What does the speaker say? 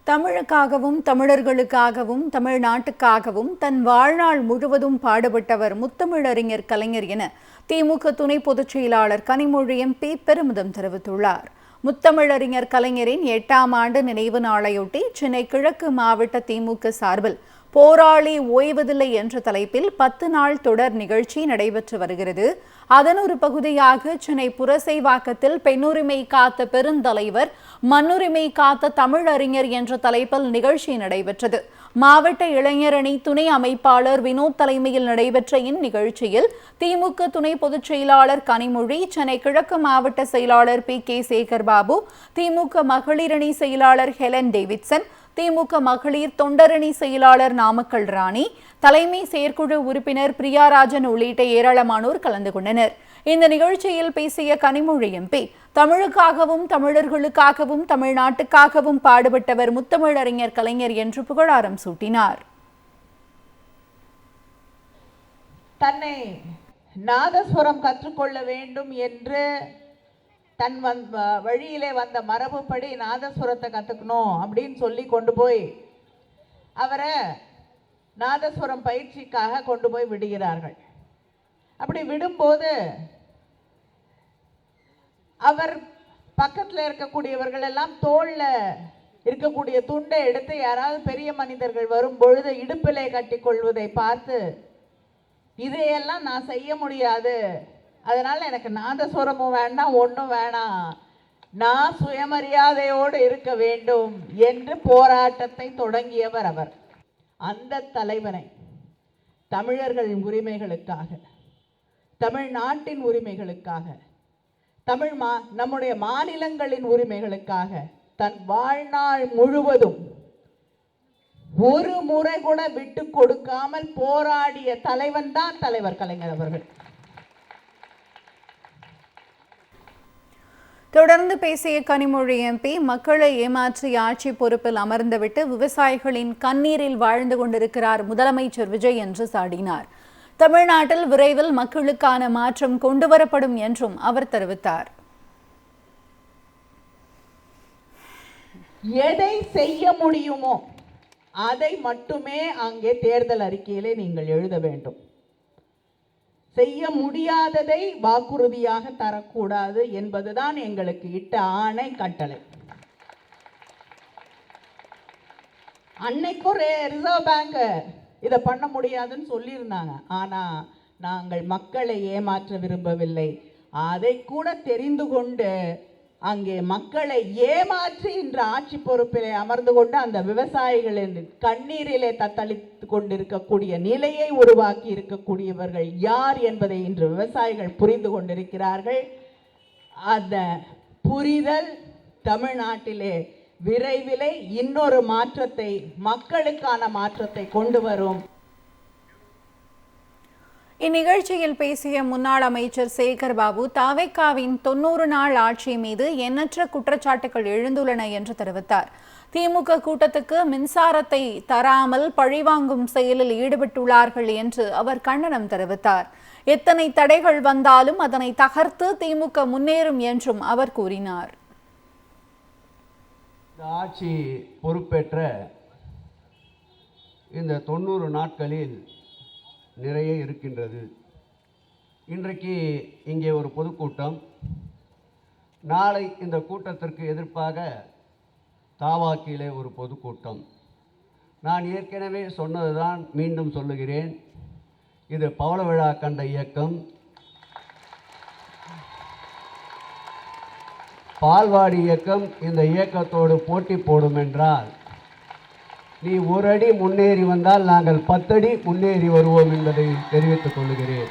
தமிழுக்காகவும் தமிழர்களுக்காகவும் தமிழ்நாட்டுக்காகவும் தன் வாழ்நாள் முழுவதும் பாடுபட்டவர் முத்தமிழறிஞர் கலைஞர் என திமுக துணை பொதுச் செயலாளர் கனிமொழி எம்பி பெருமிதம் தெரிவித்துள்ளார். முத்தமிழறிஞர் கலைஞரின் 8ஆம் ஆண்டு நினைவு நாளையொட்டி சென்னை கிழக்கு மாவட்ட திமுக சார்பில் போராளி ஓய்வதில்லை என்ற தலைப்பில் 10 நாள் தொடர் நிகழ்ச்சி நடைபெற்று வருகிறது. அதன் ஒரு பகுதியாக சென்னை புரசைவாக்கத்தில் பெண்ணுரிமை காத்த பெருந்தலைவர், மண்ணுரிமை காத்த தமிழறிஞர் என்ற தலைப்பில் நிகழ்ச்சி நடைபெற்றது. மாவட்ட இளைஞரணி துணை அமைப்பாளர் வினோத் தலைமையில் நடைபெற்ற இந்நிகழ்ச்சியில் திமுக துணை பொதுச் செயலாளர் கனிமொழி, சென்னை கிழக்கு மாவட்ட செயலாளர் பி.கே. சேகர்பாபு, திமுக மகளிரணி செயலாளர் ஹெலன் டேவிட்சன், திமுக மகளிர் தொண்டரணி செயலாளர் நாமக்கல் ராணி, தலைமை செயற்குழு உறுப்பினர் பிரியாராஜன் உள்ளிட்ட ஏராளமானோர் கலந்து கொண்டனர். இந்த நிகழ்ச்சியில் பேசிய கனிமொழி எம்பி, தமிழுக்காகவும் தமிழர்களுக்காகவும் தமிழ்நாட்டுக்காகவும் பாடுபட்டவர் முத்தமிழறிஞர் கலைஞர் என்று புகழாரம் சூட்டினார். தன்னை நாதஸ்வரம் கற்றுக்கொள்ள வேண்டும் என்று தன் வழியிலே வந்த மரபுப்படி நாதஸ்வரத்தை கற்றுக்கணும் அப்படின்னு சொல்லி கொண்டு போய் அவரை நாதஸ்வரம் பயிற்சிக்காக கொண்டு போய் விடுகிறார்கள். அப்படி விடும்போது அவர் பக்கத்தில் இருக்கக்கூடியவர்கள் எல்லாம் தோளில் இருக்கக்கூடிய துண்டை எடுத்து யாராவது பெரிய மனிதர்கள் வரும் பொழுது இடுப்பிலே கட்டி கொள்வதை பார்த்து, இதையெல்லாம் நான் செய்ய முடியாது, அதனால் எனக்கு நாதஸ்வரமும் வேண்டாம், ஒன்றும் வேணாம், நான் சுயமரியாதையோடு இருக்க வேண்டும் என்று போராட்டத்தை தொடங்கியவர் அவர். அந்த தலைவனை தமிழர்களின் உரிமைகளுக்காக, தமிழ்நாட்டின் உரிமைகளுக்காக, நம்முடைய மாநிலங்களின் உரிமைகளுக்காக தன் வாழ்நாள் முழுவதும் ஒரு முறை கூட விட்டு கொடுக்காமல் போராடிய தலைவன் தான் தலைவர் கலைஞர் அவர்கள். தொடர்ந்து பேசிய கனிமொழி எம்பி, மக்களை ஏமாற்றி ஆட்சி பொறுப்பில் அமர்ந்துவிட்டு விவசாயிகளின் கண்ணீரில் வாழ்ந்து கொண்டிருக்கிறார் முதலமைச்சர் விஜய் என்று சாடினார். தமிழ்நாட்டில் விரைவில் மக்களுக்கான மாற்றம் கொண்டுவரப்படும் என்றும் அவர் தெரிவித்தார். எதை செய்ய முடியுமோ அதை மட்டுமே அங்கே தேர்தல் அறிக்கையிலே நீங்கள் எழுத வேண்டும். செய்ய முடியாததை வாக்குறுதியாக தரக்கூடாது என்பதுதான் எங்களுக்கு இட்ட ஆணை, கட்டளை. அன்னைக்கும் ரிசர்வ் பேங்க் இதை பண்ண முடியாதுன்னு சொல்லியிருந்தாங்க. ஆனால் நாங்கள் மக்களை ஏமாற்ற விரும்பவில்லை. அதை கூட தெரிந்து கொண்டு அங்கே மக்களை ஏமாற்றி இன்று ஆட்சி பொறுப்பிலே அமர்ந்து கொண்டு அந்த விவசாயிகளின் கண்ணீரிலே தத்தளித்து கொண்டிருக்கக்கூடிய நிலையை உருவாக்கி இருக்கக்கூடியவர்கள் யார் என்பதை இன்று விவசாயிகள் புரிந்து கொண்டிருக்கிறார்கள். அந்த புரிதல் தமிழ்நாட்டிலே விரைவிலே இன்னொரு மாற்றத்தை, மக்களுக்கான மாற்றத்தை கொண்டு வரும். இந்நிகழ்ச்சியில் பேசிய முன்னாள் அமைச்சர் சேகர்பாபு, தாவேகாவின் 90 நாள் ஆட்சி மீது எண்ணற்ற குற்றச்சாட்டுகள் எழுந்துள்ளன என்று தெரிவித்தார். திமுக கூட்டத்துக்கு மின்சாரத்தை தராமல் பழிவாங்கும் செயலில் ஈடுபட்டுள்ளார்கள் என்று அவர் கண்டனம் தெரிவித்தார். எத்தனை தடைகள் வந்தாலும் அதனை தகர்த்து திமுக முன்னேறும் என்றும் அவர் கூறினார். ஆட்சி பொறுப்பேற்ற இந்த 90 நாட்களில் நிறைய இருக்கின்றது. இன்றைக்கு இங்கே ஒரு பொதுக்கூட்டம், நாளை இந்த கூட்டத்திற்கு எதிர்ப்பாக தாவாக்கிலே ஒரு பொதுக்கூட்டம். நான் ஏற்கனவே சொன்னதுதான் மீண்டும் சொல்லுகிறேன். இது பவள விழா கண்ட இயக்கம், பால்வாடி இயக்கம் இந்த இயக்கத்தோடு போட்டி போடும் என்றால் நீ ஒரு அடி முன்னேறி வந்தால் நாங்கள் 10 அடி முன்னேறி வருவோம் என்பதை தெரிவித்துக் கொள்கிறேன்.